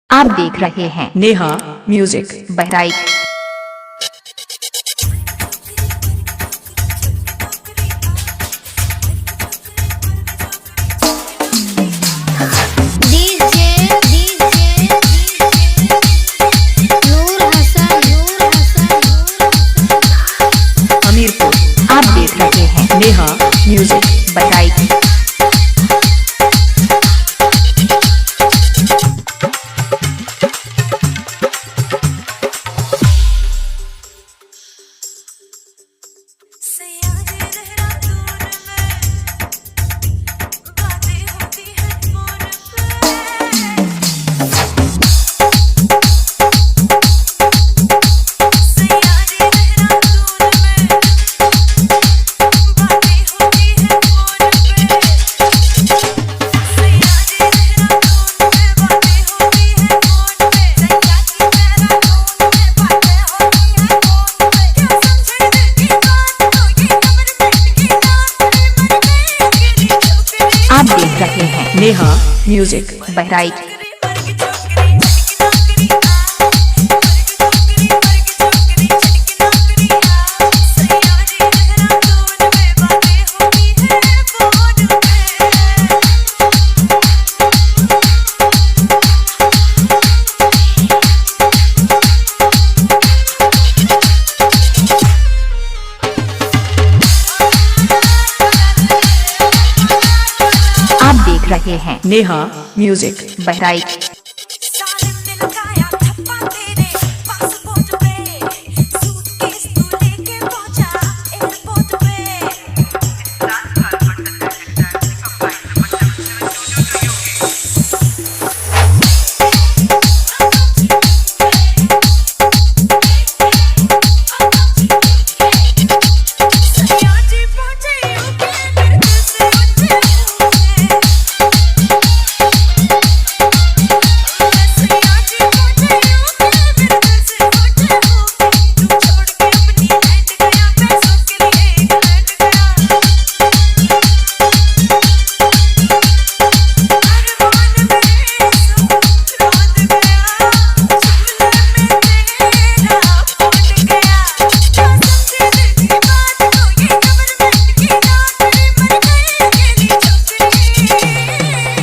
आप देख रहे हैं नेहा म्यूजिक बहराइच। हमीरपुर। आप देख रहे हैं नेहा म्यूजिक बहराइच। आप देख रहे हैं नेहा म्यूजिक बहराइच। आप देख रहे हैं नेहा म्यूजिक बहराइच।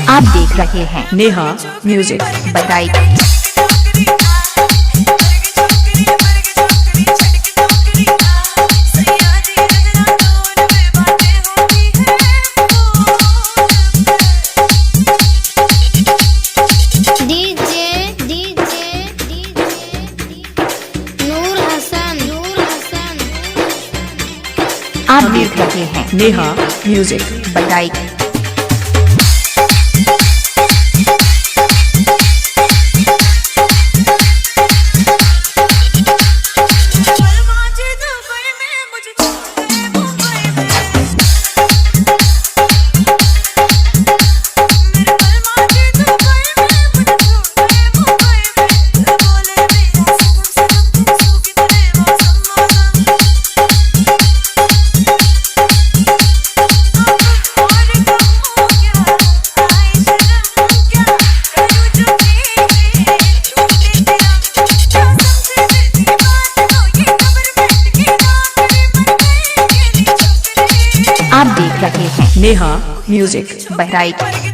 आप देख रहे हैं नेहा म्यूजिक बहराइच। आप देख रहे हैं नेहा म्यूजिक बहराइच। आप देख रहे हैं नेहा म्यूजिक बहराइच।